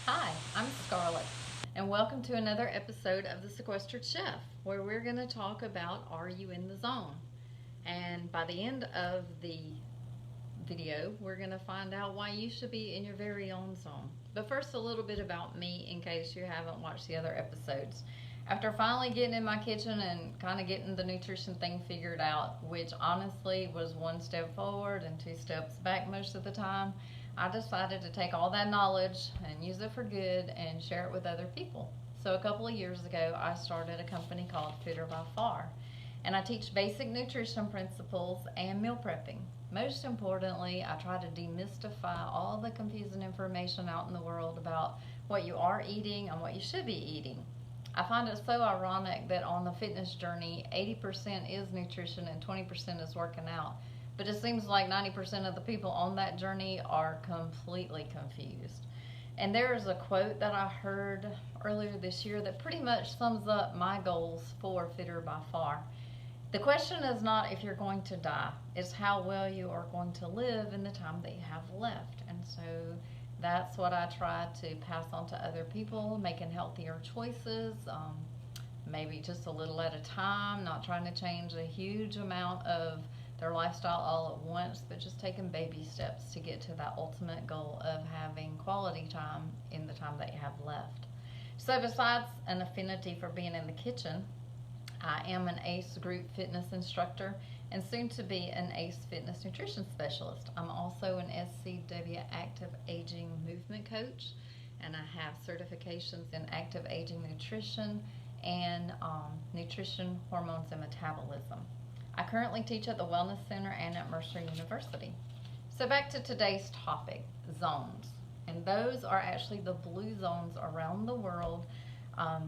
Hi, I'm Scarlett, and welcome to another episode of The Sequestered Chef, where we're going to talk about Are You in the Zone? And by the end of the video, we're going to find out why you should be in your very own zone. But first, a little bit about me in case you haven't watched the other episodes. After finally getting in my kitchen and kind of getting the nutrition thing figured out, which honestly was one step forward and two steps back most of the time, I decided to take all that knowledge and use it for good and share it with other people. So a couple of years ago, I started a company called Fitter by Far, and I teach basic nutrition principles and meal prepping. Most importantly, I try to demystify all the confusing information out in the world about what you are eating and what you should be eating. I find it so ironic that on the fitness journey, 80% is nutrition and 20% is working out. But it seems like 90% of the people on that journey are completely confused. And there is a quote that I heard earlier this year that pretty much sums up my goals for Fitter by Far. The question is not if you're going to die, it's how well you are going to live in the time that you have left. And so that's what I try to pass on to other people, making healthier choices, maybe just a little at a time, not trying to change a huge amount of their lifestyle all at once, but just taking baby steps to get to that ultimate goal of having quality time in the time that you have left. So besides an affinity for being in the kitchen, I am an ACE group fitness instructor and soon to be an ACE fitness nutrition specialist. I'm also an SCW active aging movement coach, and I have certifications in active aging nutrition and nutrition, hormones, and metabolism. I currently teach at the Wellness Center and at Mercer University. So back to today's topic, zones. And those are actually the blue zones around the world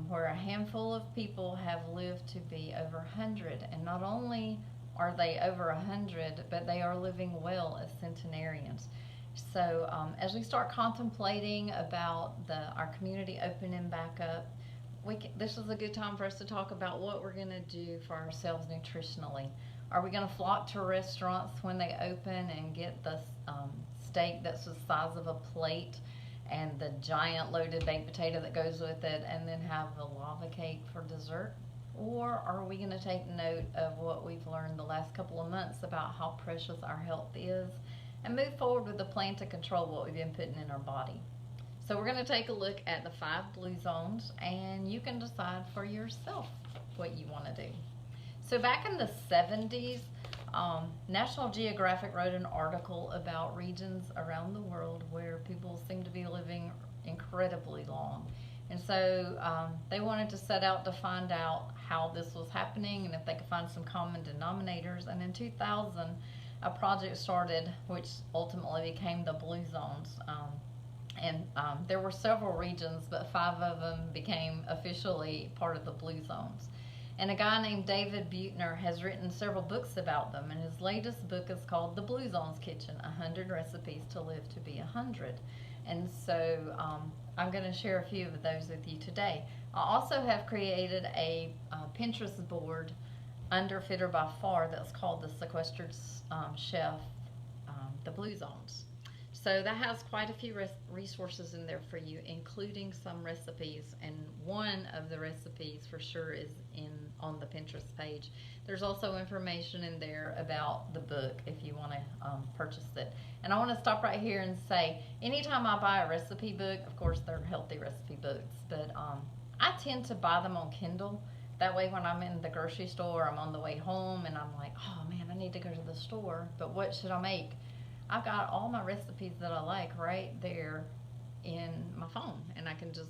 where a handful of people have lived to be over 100. And not only are they over 100, but they are living well as centenarians. So as we start contemplating about our community opening back up, this is a good time for us to talk about what we're going to do for ourselves nutritionally. Are we going to flock to restaurants when they open and get the steak that's the size of a plate and the giant loaded baked potato that goes with it, and then have the lava cake for dessert? Or are we going to take note of what we've learned the last couple of months about how precious our health is and move forward with a plan to control what we've been putting in our body? So we're going to take a look at the 5 blue zones, and you can decide for yourself what you want to do. So back in the 70s, National Geographic wrote an article about regions around the world where people seem to be living incredibly long. And so they wanted to set out to find out how this was happening and if they could find some common denominators. And in 2000, a project started which ultimately became the Blue Zones. There were several regions, but 5 of them became officially part of the Blue Zones. And a guy named David Buettner has written several books about them, and his latest book is called The Blue Zones Kitchen, 100 Recipes to Live to be 100. And so I'm going to share a few of those with you today. I also have created a Pinterest board under Fitter by Far that's called the Sequestered Chef, the Blue Zones. So that has quite a few resources in there for you, including some recipes, and one of the recipes for sure is on the Pinterest page. There's also information in there about the book if you want to purchase it. And I want to stop right here and say, anytime I buy a recipe book, of course they're healthy recipe books, but I tend to buy them on Kindle. That way when I'm in the grocery store, I'm on the way home and I'm like, oh man, I need to go to the store, but what should I make? I've got all my recipes that I like right there in my phone, and I can just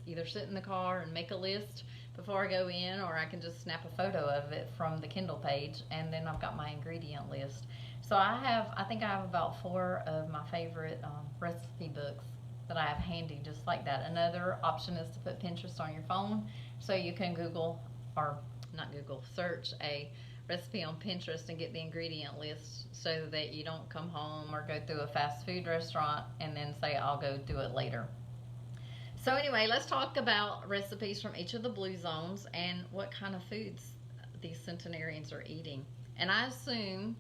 either sit in the car and make a list before I go in, or I can just snap a photo of it from the Kindle page, and then I've got my ingredient list. So I think I have about 4 of my favorite recipe books that I have handy just like that. Another option is to put Pinterest on your phone, so you can search a recipe on Pinterest and get the ingredient list so that you don't come home or go through a fast food restaurant and then say, I'll go do it later. So anyway, let's talk about recipes from each of the blue zones and what kind of foods these centenarians are eating. And I assume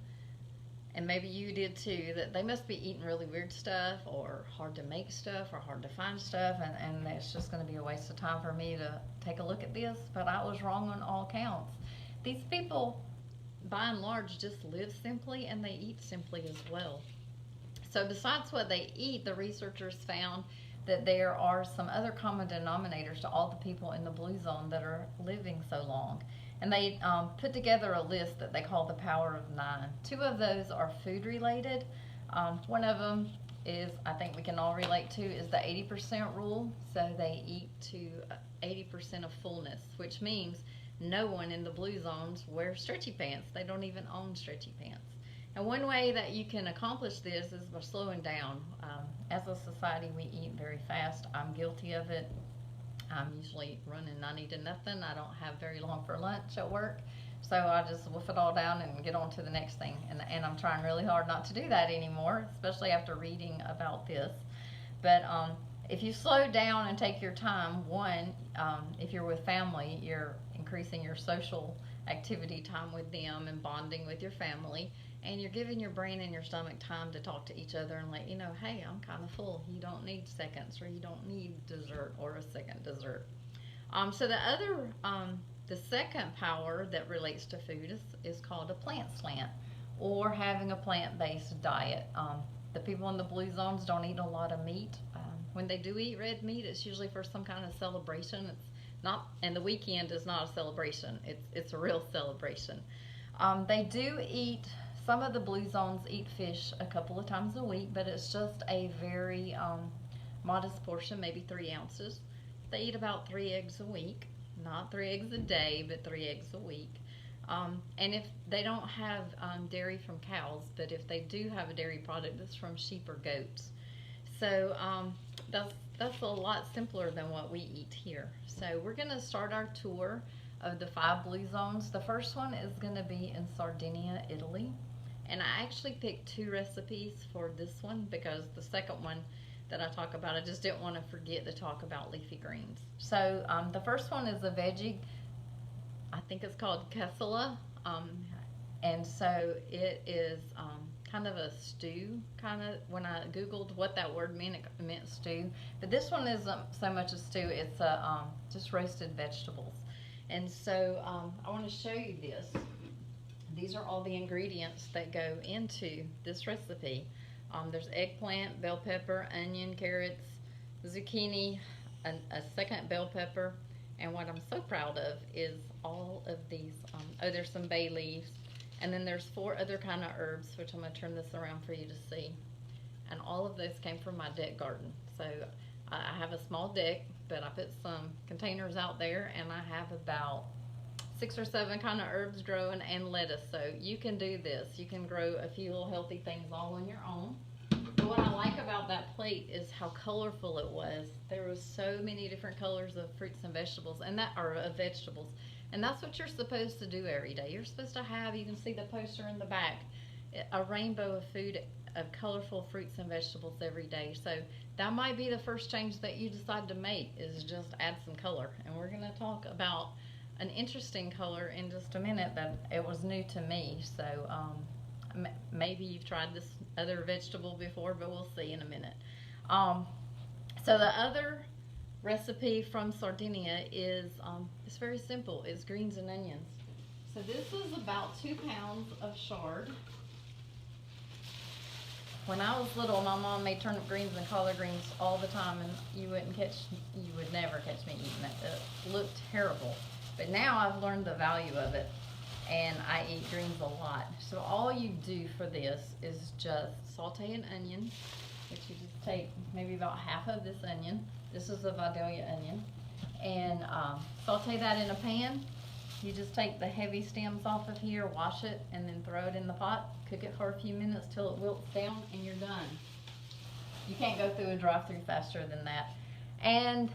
and maybe you did too, that they must be eating really weird stuff or hard to make stuff or hard to find stuff, and it's just going to be a waste of time for me to take a look at this. But I was wrong on all counts. These people, by and large, just live simply and they eat simply as well. So besides what they eat, the researchers found that there are some other common denominators to all the people in the blue zone that are living so long. And they put together a list that they call the Power of Nine. Two of those are food related. One of them is, I think we can all relate to, is the 80% rule. So they eat to 80% of fullness, which means no one in the blue zones wears stretchy pants. They don't even own stretchy pants. And one way that you can accomplish this is by slowing down. As a society, we eat very fast. I'm guilty of it. I'm usually running 90 to nothing. I don't have very long for lunch at work. So I just wolf it all down and get on to the next thing. And I'm trying really hard not to do that anymore, especially after reading about this. But if you slow down and take your time, one, if you're with family, you're increasing your social activity time with them and bonding with your family. And you're giving your brain and your stomach time to talk to each other and let you know, hey, I'm kind of full. You don't need seconds, or you don't need dessert or a second dessert. So the second power that relates to food is called a plant slant, or having a plant-based diet. The people in the blue zones don't eat a lot of meat. When they do eat red meat, it's usually for some kind of celebration. It's not, and the weekend is not a celebration. It's a real celebration. They do eat. Some of the blue zones eat fish a couple of times a week, but it's just a very modest portion, maybe 3 ounces. They eat about 3 eggs a week, not 3 eggs a day, but 3 eggs a week. And if they don't have dairy from cows, but if they do have a dairy product, it's from sheep or goats. So that's a lot simpler than what we eat here. So we're going to start our tour of the 5 blue zones. The first one is going to be in Sardinia, Italy. And I actually picked 2 recipes for this one because the second one that I talk about, I just didn't want to forget to talk about leafy greens. So the first one is a veggie, I think it's called cassola. And so it is kind of a stew, when I Googled what that word meant, it meant stew. But this one isn't so much a stew, it's just roasted vegetables. And so I want to show you this. These are all the ingredients that go into this recipe. There's eggplant, bell pepper, onion, carrots, zucchini, a second bell pepper, and what I'm so proud of is all of these. There's some bay leaves, and then there's 4 other kind of herbs, which I'm going to turn this around for you to see. And all of those came from my deck garden. So I have a small deck, but I put some containers out there, and I have about 6 or 7 kind of herbs growing and lettuce. So you can do this. You can grow a few little healthy things all on your own. But what I like about that plate is how colorful it was. There was so many different colors of fruits and vegetables, and of vegetables. And that's what you're supposed to do every day. You're supposed to have, you can see the poster in the back, a rainbow of food, of colorful fruits and vegetables every day. So that might be the first change that you decide to make, is just add some color. And we're going to talk about an interesting color in just a minute that it was new to me. So maybe you've tried this other vegetable before, but we'll see in a minute. So the other recipe from Sardinia is it's very simple. It's greens and onions. So this is about 2 pounds of chard. When I was little, my mom made turnip greens and collard greens all the time, and you would never catch me eating it. It looked terrible. But now I've learned the value of it, and I eat greens a lot. So all you do for this is just saute an onion, which you just take maybe about half of this onion. This is a Vidalia onion. And saute that in a pan. You just take the heavy stems off of here, wash it, and then throw it in the pot. Cook it for a few minutes till it wilts down, and you're done. You can't go through a drive-through faster than that. And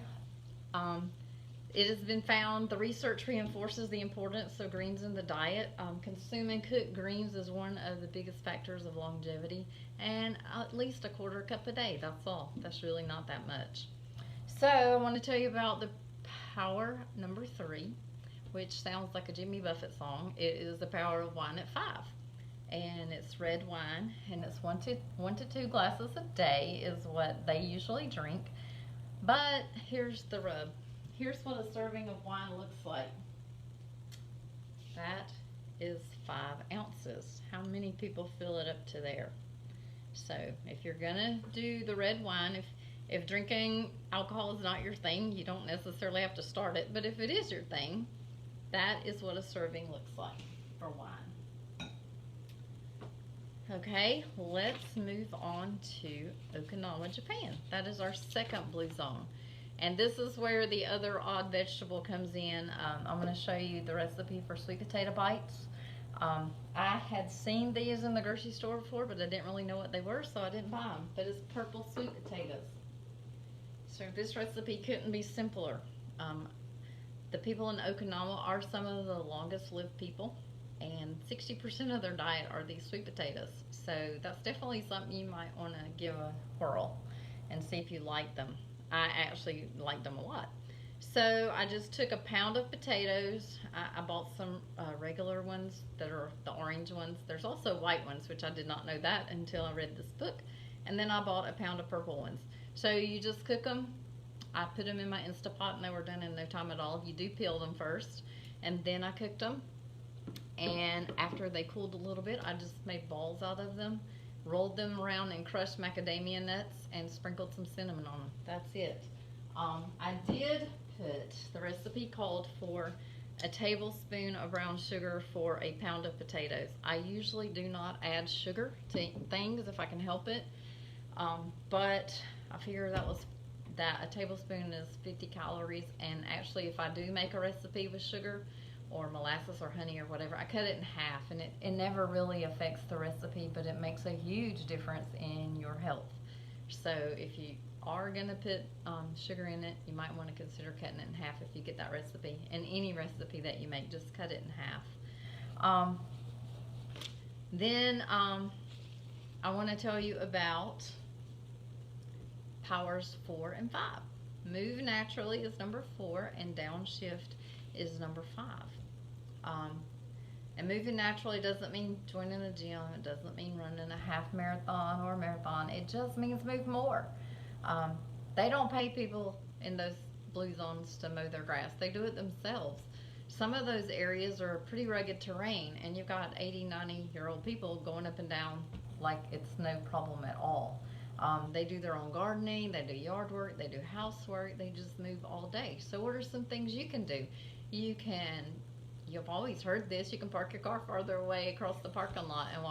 it has been found, the research reinforces the importance of greens in the diet. Consuming cooked greens is one of the biggest factors of longevity, and at least a 1/4 cup a day, that's all. That's really not that much. So I want to tell you about the power number 3, which sounds like a Jimmy Buffett song. It is the power of wine at 5. and it's red wine, and it's one to two glasses a day is what they usually drink. But here's the rub. Here's what a serving of wine looks like. That is 5 ounces. How many people fill it up to there? So if you're gonna do the red wine, if drinking alcohol is not your thing, you don't necessarily have to start it. But if it is your thing, that is what a serving looks like for wine. Okay, let's move on to Okinawa, Japan. That is our second blue zone. And this is where the other odd vegetable comes in. I'm going to show you the recipe for sweet potato bites. I had seen these in the grocery store before, but I didn't really know what they were, so I didn't buy them. But it's purple sweet potatoes. So this recipe couldn't be simpler. The people in Okinawa are some of the longest lived people, and 60% of their diet are these sweet potatoes. So that's definitely something you might want to give a whirl and see if you like them. I actually like them a lot. So I just took a pound of potatoes. I bought some regular ones that are the orange ones. There's also white ones, which I did not know that until I read this book. And then I bought a pound of purple ones. So you just cook them. I put them in my Instapot and they were done in no time at all. You do peel them first, and then I cooked them. And after they cooled a little bit, I just made balls out of them, rolled them around in crushed macadamia nuts, and sprinkled some cinnamon on them. That's it. I did put, the recipe called for a tablespoon of brown sugar for a pound of potatoes. I usually do not add sugar to things if I can help it, but I figure that a tablespoon is 50 calories, and actually if I do make a recipe with sugar or molasses or honey or whatever, I cut it in half, and it never really affects the recipe, but it makes a huge difference in your health. So if you are going to put sugar in it, you might want to consider cutting it in half if you get that recipe. And any recipe that you make, just cut it in half. Then I want to tell you about powers 4 and 5. Move naturally is number 4, and downshift is number 5. And moving naturally doesn't mean joining a gym. It doesn't mean running a half marathon or a marathon. It just means move more. They don't pay people in those blue zones to mow their grass. They do it themselves. Some of those areas are pretty rugged terrain, and you've got 80, 90-year-old people going up and down like it's no problem at all. They do their own gardening, they do yard work, they do housework, they just move all day. So what are some things you can do? You've always heard this, you can park your car farther away across the parking lot and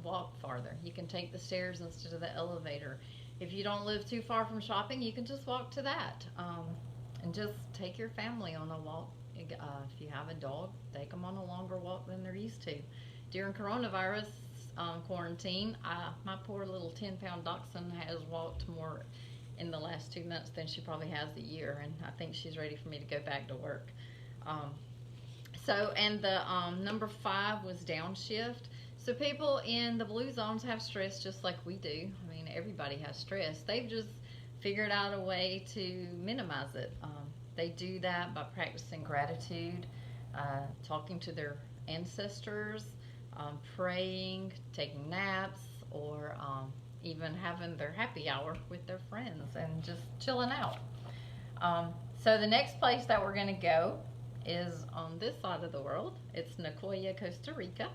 walk farther. You can take the stairs instead of the elevator. If you don't live too far from shopping, you can just walk to that. And just take your family on a walk. If you have a dog, take them on a longer walk than they're used to. During coronavirus quarantine, my poor little 10-pound dachshund has walked more in the last 2 months than she probably has a year, and I think she's ready for me to go back to work. And the number 5 was downshift. So people in the blue zones have stress just like we do. I mean, everybody has stress. They've just figured out a way to minimize it. They do that by practicing gratitude, talking to their ancestors, praying, taking naps, or even having their happy hour with their friends and just chilling out. So the next place that we're going to go is on this side of the world. It's Nicoya, Costa Rica,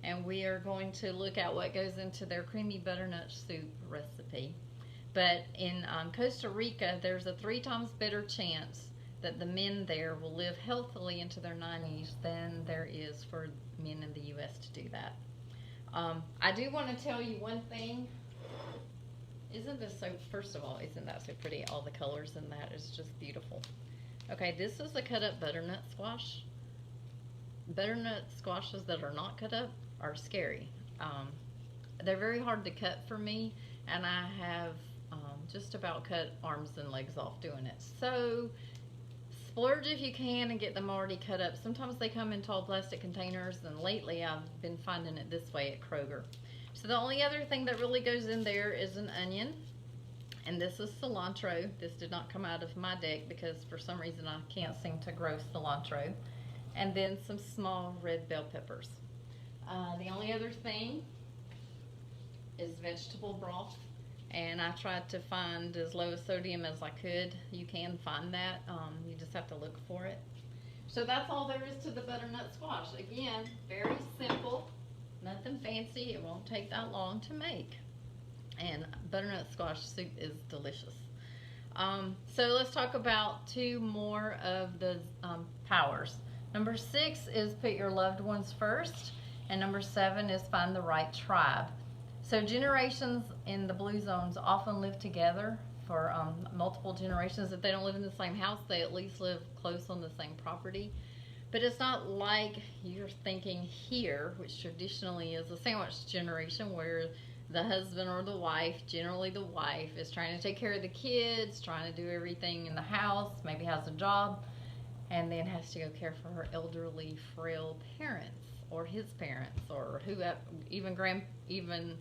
and we are going to look at what goes into their creamy butternut soup recipe. But in Costa Rica, there's a 3 times better chance that the men there will live healthily into their 90s than there is for men in the U.S. to do that. I do want to tell you one thing. First of all, isn't that so pretty? All the colors in that is just beautiful. Okay, this is a cut up butternut squash. Butternut squashes that are not cut up are scary. They're very hard to cut for me, and I have just about cut arms and legs off doing it. So splurge if you can and get them already cut up. Sometimes they come in tall plastic containers, and lately I've been finding it this way at Kroger. So the only other thing that really goes in there is an onion, and this is cilantro. This did not come out of my deck because for some reason I can't seem to grow cilantro. And then some small red bell peppers. The only other thing is vegetable broth, and I tried to find as low a sodium as I could. You can find that. You just have to look for it. So that's all there is to the butternut squash. Again, very simple, nothing fancy. It won't take that long to make. And butternut squash soup is delicious. So let's talk about two more of the powers. Number 6 is put your loved ones first, and number 7 is find the right tribe. So generations in the blue zones often live together for multiple generations. If they don't live in the same house, they at least live close on the same property. But it's not like you're thinking here, which traditionally is a sandwich generation, where the husband or the wife, generally the wife, is trying to take care of the kids, trying to do everything in the house, maybe has a job, and then has to go care for her elderly, frail parents, or his parents, or even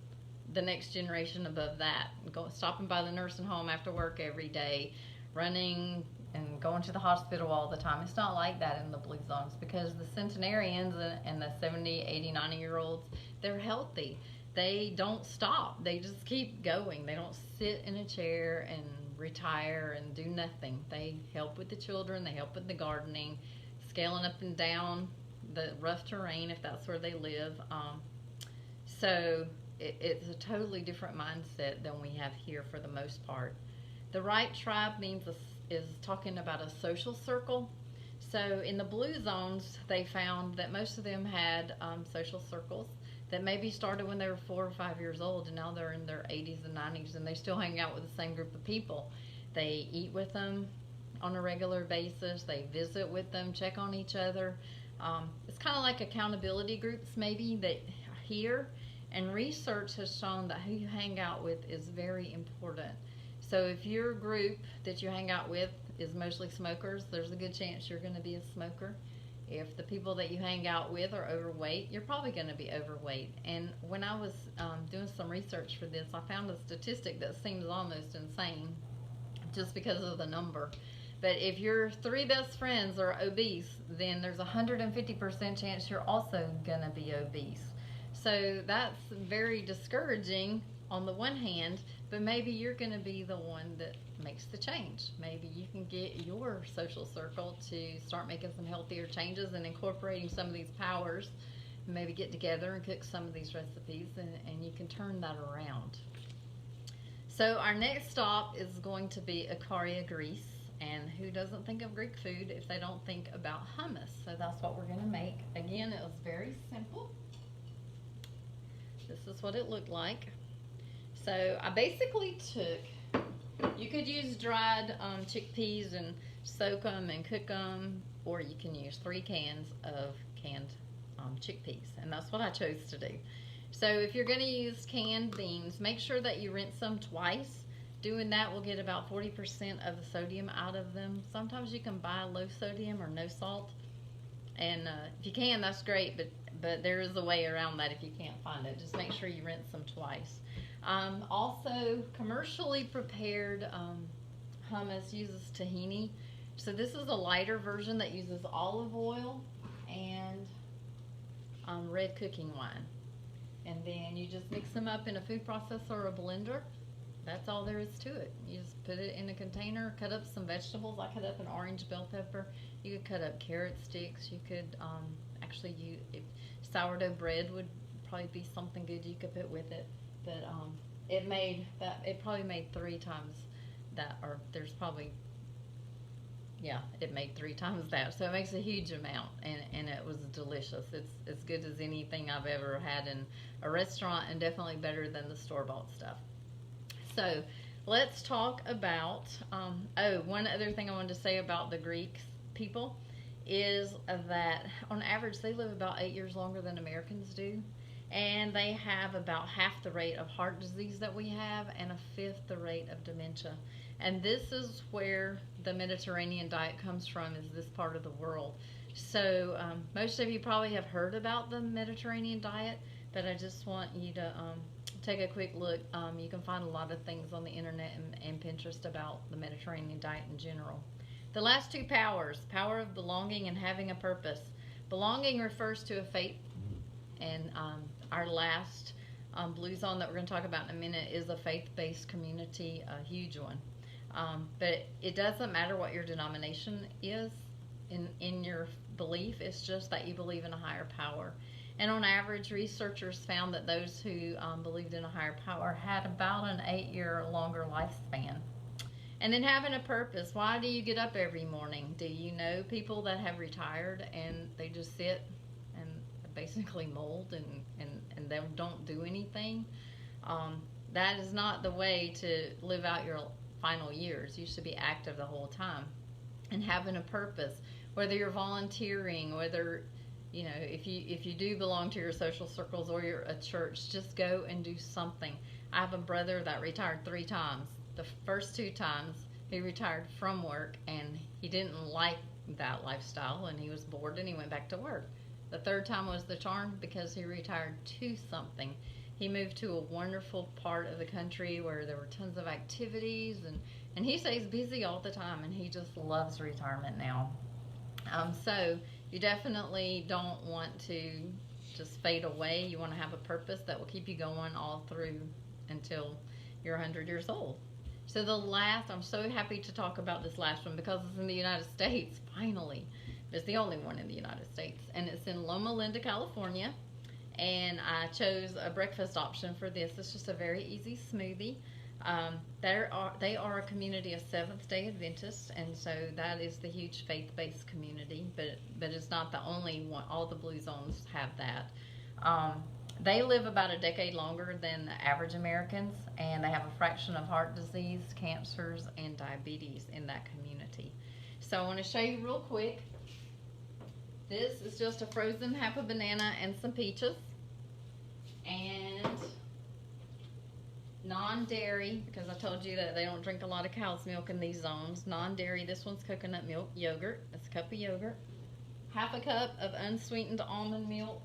the next generation above that, stopping by the nursing home after work every day, running and going to the hospital all the time. It's not like that in the blue zones, because the centenarians and the 70, 80, 90-year-olds, they're healthy. They don't stop. They just keep going. They don't sit in a chair and retire and do nothing. They help with the children. They help with the gardening, scaling up and down the rough terrain if that's where they live. So it's a totally different mindset than we have here for the most part. The right tribe is talking about a social circle. So in the blue zones, they found that most of them had social circles that maybe started when they were 4 or 5 years old, and now they're in their 80s and 90s, and they still hang out with the same group of people. They eat with them on a regular basis. They visit with them, check on each other. It's kind of like accountability groups maybe that here, and research has shown that who you hang out with is very important. So if your group that you hang out with is mostly smokers, there's a good chance you're going to be a smoker. If the people that you hang out with are overweight, you're probably going to be overweight. And when I was doing some research for this, I found a statistic that seems almost insane just because of the number. But if your 3 best friends are obese, then there's a 150% chance you're also going to be obese. So that's very discouraging on the one hand, but maybe you're going to be the one that makes the change. Maybe you can get your social circle to start making some healthier changes and incorporating some of these powers. Maybe get together and cook some of these recipes, and you can turn that around. So our next stop is going to be Ikaria, Greece. And who doesn't think of Greek food if they don't think about hummus? So that's what we're going to make. Again, it was very simple. This is what it looked like. So I basically took, you could use dried chickpeas and soak them and cook them, or you can use 3 cans of canned chickpeas, and that's what I chose to do. So if you're going to use canned beans, make sure that you rinse them twice. Doing that will get about 40% of the sodium out of them. Sometimes you can buy low sodium or no salt, and if you can, that's great, but there is a way around that if you can't find it. Just make sure you rinse them twice. Also, commercially prepared hummus uses tahini. So this is a lighter version that uses olive oil and red cooking wine. And then you just mix them up in a food processor or a blender. That's all there is to it. You just put it in a container, cut up some vegetables. I cut up an orange bell pepper. You could cut up carrot sticks. You could actually use sourdough bread would probably be something good you could put with it. But it probably made 3 times that, or there's probably, yeah, it made 3 times that. So it makes a huge amount, and it was delicious. It's as good as anything I've ever had in a restaurant, and definitely better than the store-bought stuff. So let's talk about, one other thing I wanted to say about the Greek people is that on average they live about 8 years longer than Americans do. And they have about half the rate of heart disease that we have, and a 1/5 the rate of dementia. And this is where the Mediterranean diet comes from, is this part of the world. So most of you probably have heard about the Mediterranean diet, but I just want you to take a quick look. You can find a lot of things on the internet and Pinterest about the Mediterranean diet in general. The last 2 powers, power of belonging and having a purpose. Belonging refers to a faith. And our last Blue Zone that we're going to talk about in a minute is a faith-based community, a huge one. But it doesn't matter what your denomination is in your belief. It's just that you believe in a higher power. And on average, researchers found that those who believed in a higher power had about an 8-year longer lifespan. And then having a purpose. Why do you get up every morning? Do you know people that have retired and they just sit and basically mold and they don't do anything? That is not the way to live out your final years. You should be active the whole time and having a purpose. Whether you're volunteering, whether if you do belong to your social circles or you're a church, just go and do something. I have a brother that retired 3 times. The first 2 times he retired from work and he didn't like that lifestyle and he was bored and he went back to work. The 3rd time was the charm because he retired to something. He moved to a wonderful part of the country where there were tons of activities and he stays busy all the time and he just loves retirement now. So you definitely don't want to just fade away. You want to have a purpose that will keep you going all through until you're 100 years old. So I'm so happy to talk about this last one because it's in the United States, finally. It's the only one in the United States. And it's in Loma Linda, California. And I chose a breakfast option for this. It's just a very easy smoothie. They are a community of Seventh-day Adventists, and so that is the huge faith-based community, but it's not the only one. All the Blue Zones have that. They live about a decade longer than the average Americans, and they have a fraction of heart disease, cancers, and diabetes in that community. So I want to show you real quick. This is just a frozen half a banana and some peaches, and non-dairy, because I told you that they don't drink a lot of cow's milk in these zones. Non-dairy, this one's coconut milk yogurt. It's a cup of yogurt. Half a cup of unsweetened almond milk.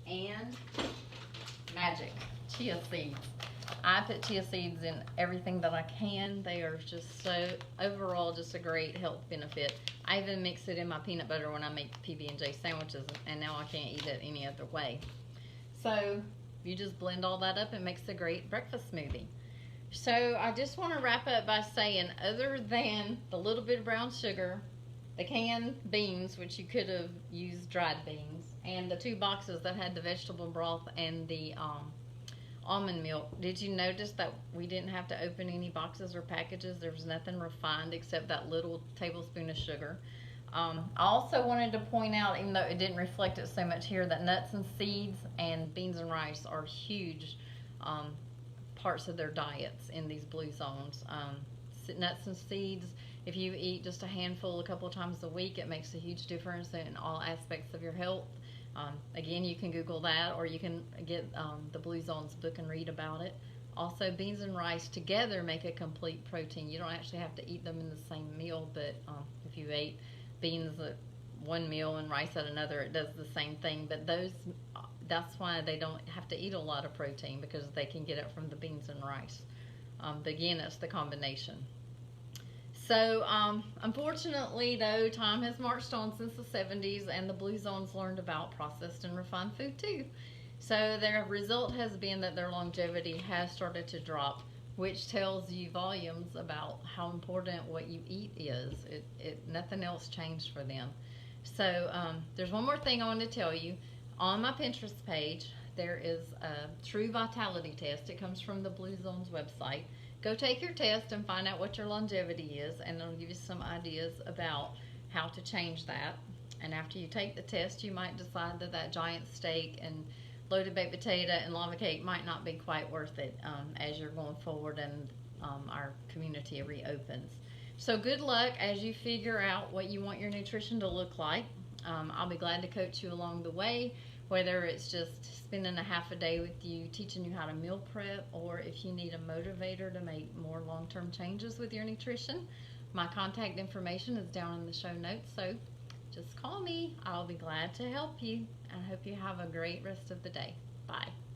And magic, chia seeds. I put chia seeds in everything that I can. They are just so, overall, just a great health benefit. I even mix it in my peanut butter when I make PB&J sandwiches, and now I can't eat it any other way. So you just blend all that up and makes a great breakfast smoothie. So I just want to wrap up by saying, other than the little bit of brown sugar, the canned beans, which you could have used dried beans, and the 2 boxes that had the vegetable broth and the almond milk, did you notice that we didn't have to open any boxes or packages? There was nothing refined except that little tablespoon of sugar. I also wanted to point out, even though it didn't reflect it so much here, that nuts and seeds and beans and rice are huge parts of their diets in these Blue Zones. Nuts and seeds, if you eat just a handful a couple of times a week, it makes a huge difference in all aspects of your health. Again, you can Google that, or you can get the Blue Zones book and read about it. Also, beans and rice together make a complete protein. You don't actually have to eat them in the same meal, but if you ate beans at one meal and rice at another, it does the same thing. But that's why they don't have to eat a lot of protein, because they can get it from the beans and rice. But again, it's the combination. So, unfortunately, though, time has marched on since the 70s, and the Blue Zones learned about processed and refined food too. So their result has been that their longevity has started to drop, which tells you volumes about how important what you eat is. Nothing else changed for them. So there's one more thing I want to tell you. On my Pinterest page, there is a true vitality test. It comes from the Blue Zones website. Go take your test and find out what your longevity is, and it'll give you some ideas about how to change that. And after you take the test, you might decide that giant steak and loaded baked potato and lava cake might not be quite worth it as you're going forward and our community reopens. So good luck as you figure out what you want your nutrition to look like. I'll be glad to coach you along the way, whether it's just spending a half a day with you, teaching you how to meal prep, or if you need a motivator to make more long-term changes with your nutrition. My contact information is down in the show notes, so just call me. I'll be glad to help you. I hope you have a great rest of the day. Bye.